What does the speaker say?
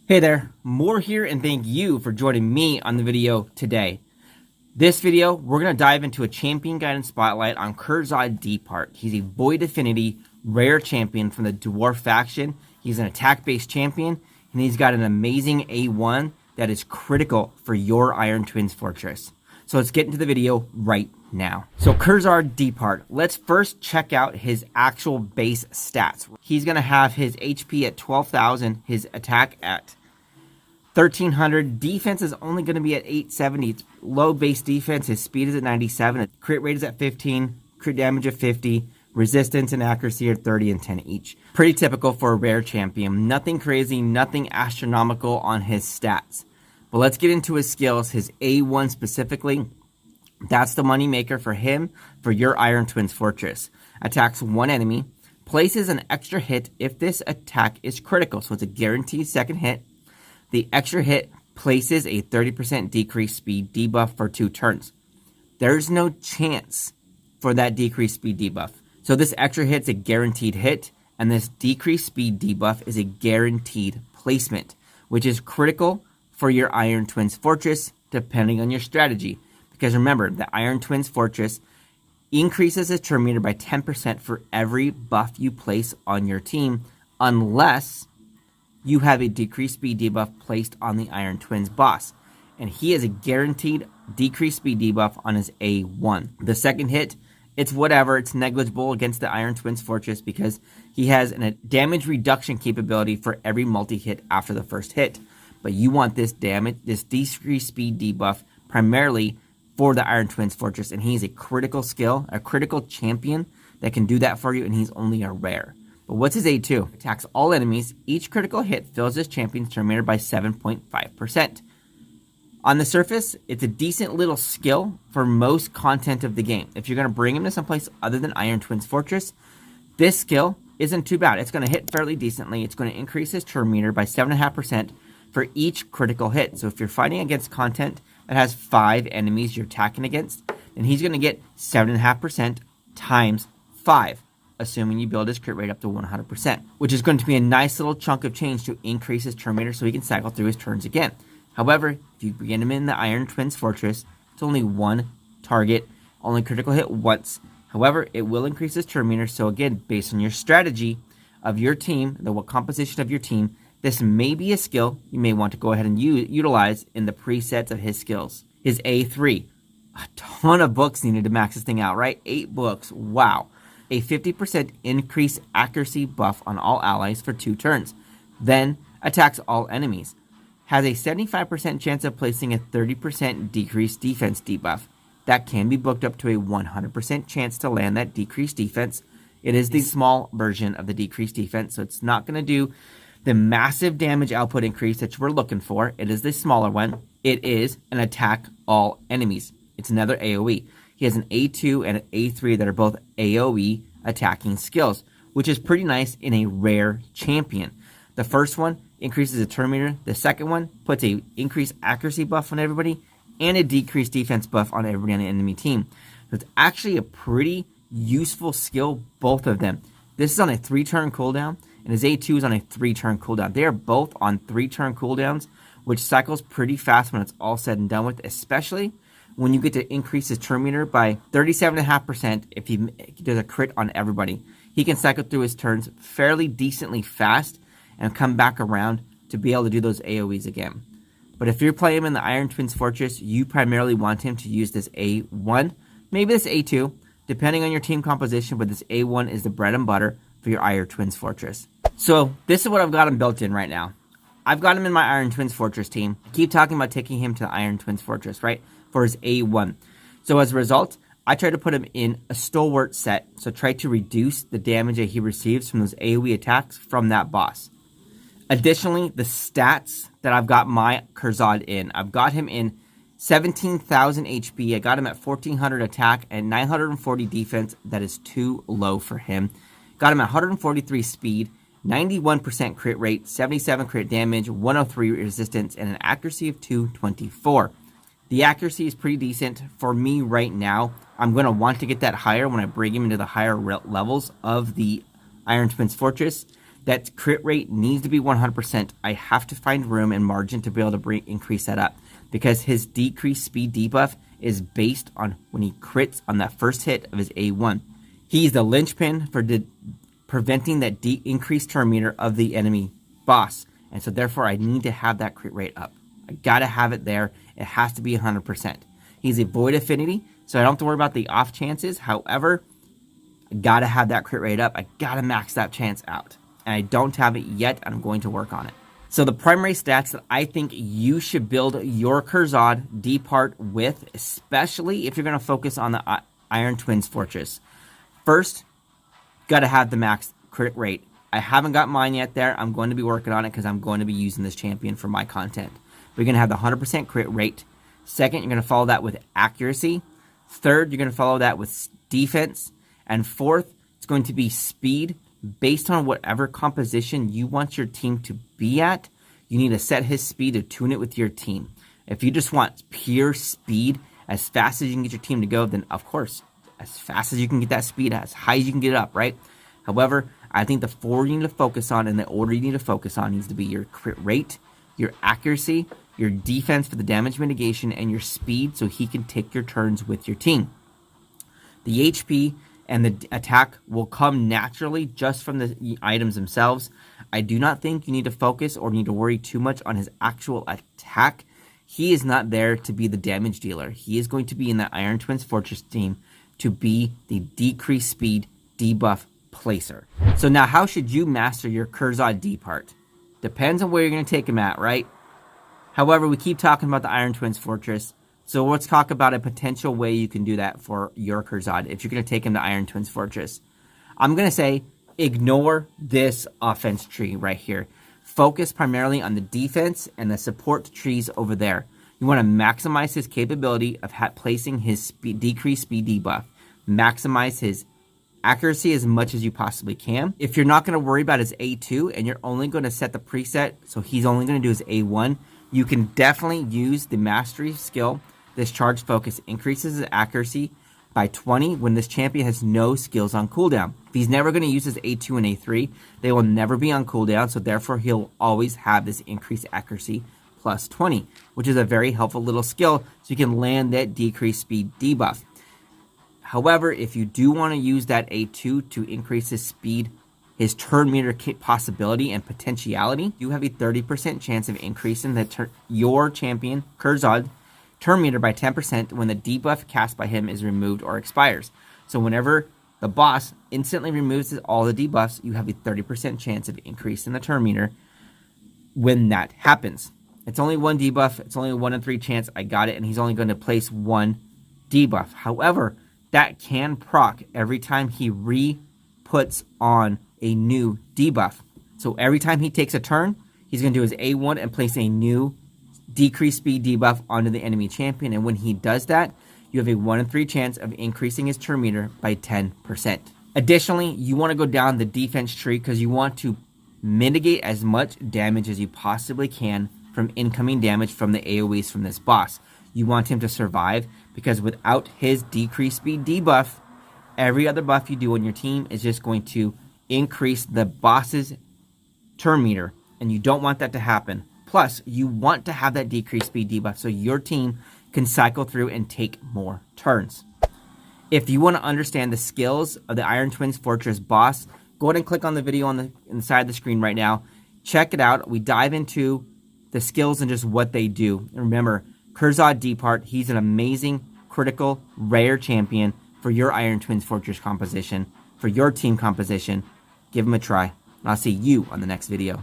Hey there, Moore here, and thank you for joining me on the video today. This video, we're going to dive into a champion guidance spotlight on Kurzad Deepheart. He's a Void Affinity rare champion from the Dwarf faction. He's an attack-based champion, and he's got an amazing A1 that is critical for your Iron Twins Fortress. So let's get into the video right now. So Kurzad Deepheart, let's first check out his actual base stats. He's going to have his HP at 12,000, his attack at 1,300. Defense is only going to be at 870. It's low base defense. His speed is at 97. Crit rate is at 15. Crit damage at 50. Resistance and accuracy are 30 and 10 each. Pretty typical for a rare champion. Nothing crazy, nothing astronomical on his stats. But let's get into his skills. His A1 specifically, that's the money maker for him for your Iron Twins Fortress. Attacks one enemy, places an extra hit if this attack is critical. So it's a guaranteed second hit. The extra hit places a 30% decreased speed debuff for 2 turns. There's no chance for that decreased speed debuff. So this extra hit's a guaranteed hit, and this decreased speed debuff is a guaranteed placement, which is critical for your Iron Twins Fortress, depending on your strategy. Because remember, the Iron Twins Fortress increases its turn meter by 10% for every buff you place on your team, unless you have a decreased speed debuff placed on the Iron Twins boss. And he has a guaranteed decreased speed debuff on his A1. The second hit, it's whatever. It's negligible against the Iron Twins Fortress because he has a damage reduction capability for every multi-hit after the first hit. But you want this decreased speed debuff primarily for the Iron Twins Fortress. And he's a critical skill, a critical champion that can do that for you, and he's only a rare. But what's his A2? Attacks all enemies. Each critical hit fills his champion's turn meter by 7.5%. On the surface, it's a decent little skill for most content of the game. If you're going to bring him to someplace other than Iron Twins Fortress, this skill isn't too bad. It's going to hit fairly decently. It's going to increase his turn meter by 7.5% for each critical hit. So if you're fighting against content that has 5 enemies you're attacking against, then he's going to get 7.5% times 5. Assuming you build his crit rate up to 100%, which is going to be a nice little chunk of change to increase his turn meter so he can cycle through his turns again. However, if you begin him in the Iron Twins Fortress, it's only one target, only critical hit once. However, it will increase his turn meter, so again, based on your strategy of your team, the composition of your team, this may be a skill you may want to go ahead and utilize in the presets of his skills. His A3, a ton of books needed to max this thing out, right? 8 books, wow. A 50% increased accuracy buff on all allies for 2 turns. Then attacks all enemies. Has a 75% chance of placing a 30% decreased defense debuff. That can be booked up to a 100% chance to land that decreased defense. It is the small version of the decreased defense, so it's not going to do the massive damage output increase that we're looking for. It is the smaller one. It is an attack all enemies. It's another AoE. He has an A2 and an A3 that are both AoE attacking skills, which is pretty nice in a rare champion. The first one increases the turn meter. The second one puts a increased accuracy buff on everybody and a decreased defense buff on everybody on the enemy team. So it's actually a pretty useful skill, both of them. This is on a 3-turn cooldown, and his A2 is on a 3-turn cooldown. They are both on 3-turn cooldowns, which cycles pretty fast when it's all said and done with, especially when you get to increase his turn meter by 37.5% if he does a crit on everybody. He can cycle through his turns fairly decently fast and come back around to be able to do those AoEs again. But if you're playing him in the Iron Twins Fortress, you primarily want him to use this A1, maybe this A2, depending on your team composition, but this A1 is the bread and butter for your Iron Twins Fortress. So this is what I've got him built in right now. I've got him in my Iron Twins Fortress team. I keep talking about taking him to the Iron Twins Fortress, right? For his A1. So as a result, I try to put him in a stalwart set. So try to reduce the damage that he receives from those AoE attacks from that boss. Additionally, the stats that I've got my Kurzad in, I've got him in 17,000 HP. I got him at 1,400 attack and 940 defense. That is too low for him. Got him at 143 speed, 91% crit rate, 77 crit damage, 103 resistance, and an accuracy of 224. The accuracy is pretty decent for me right now. I'm going to want to get that higher when I bring him into the higher levels of the Iron Twins Fortress. That crit rate needs to be 100%. I have to find room and margin to be able to increase that up, because his decreased speed debuff is based on when he crits on that first hit of his A1. He's the linchpin for preventing that increased turn meter of the enemy boss. And so therefore I need to have that crit rate up. I gotta have it there. It has to be 100%. He's a void affinity, so I don't have to worry about the off chances. However, I gotta have that crit rate up. I gotta max that chance out. And I don't have it yet. I'm going to work on it. So the primary stats that I think you should build your Kurzad Deepheart with, especially if you're going to focus on the Iron Twins Fortress. First, got to have the max crit rate. I haven't got mine yet there. I'm going to be working on it because I'm going to be using this champion for my content. We're going to have the 100% crit rate. Second, you're going to follow that with accuracy. Third, you're going to follow that with defense. And fourth, it's going to be speed. Based on whatever composition you want your team to be at, you need to set his speed to tune it with your team. If you just want pure speed, as fast as you can get your team to go, then of course, as fast as you can get that speed, as high as you can get it up, right? However, I think the four you need to focus on and the order you need to focus on needs to be your crit rate, your accuracy, your defense for the damage mitigation, and your speed so he can take your turns with your team. The HP and the attack will come naturally just from the items themselves. I do not think you need to focus or need to worry too much on his actual attack. He is not there to be the damage dealer. He is going to be in the Iron Twins Fortress team to be the decreased speed debuff placer. So now how should you master your Kurzad Deepheart? Depends on where you're going to take him at, right? However, we keep talking about the Iron Twins Fortress. So let's talk about a potential way you can do that for your Kurzad if you're going to take him to Iron Twins Fortress. I'm going to say ignore this offense tree right here. Focus primarily on the defense and the support trees over there. You want to maximize his capability of placing his decreased speed debuff. Maximize his accuracy as much as you possibly can. If you're not going to worry about his A2 and you're only going to set the preset so he's only going to do his A1, you can definitely use the mastery skill. This charge focus increases his accuracy by 20 when this champion has no skills on cooldown. If he's never going to use his A2 and A3, they will never be on cooldown, so therefore he'll always have this increased accuracy plus 20, which is a very helpful little skill so you can land that decreased speed debuff. However, if you do want to use that A2 to increase his speed, his turn meter possibility and potentiality, you have a 30% chance of increasing your champion, Kurzad, turn meter by 10% when the debuff cast by him is removed or expires. So whenever the boss instantly removes all the debuffs, you have a 30% chance of increasing the turn meter when that happens. It's only one debuff. It's only a 1 in 3 chance. I got it, and he's only going to place one debuff. However, that can proc every time he re-puts on a new debuff. So every time he takes a turn, he's going to do his A1 and place a new decreased speed debuff onto the enemy champion. And when he does that, you have a 1 in 3 chance of increasing his turn meter by 10%. Additionally, you want to go down the defense tree because you want to mitigate as much damage as you possibly can from incoming damage from the AoEs from this boss. You want him to survive because without his decreased speed debuff, every other buff you do on your team is just going to increase the boss's turn meter, and you don't want that to happen. Plus, you want to have that decreased speed debuff so your team can cycle through and take more turns. If you want to understand the skills of the Iron Twins Fortress boss, go ahead and click on the video on the side of the screen right now. Check it out. We dive into the skills and just what they do. And remember, Kurzad Deepheart, he's an amazing, critical, rare champion for your Iron Twins Fortress composition, for your team composition. Give him a try. And I'll see you on the next video.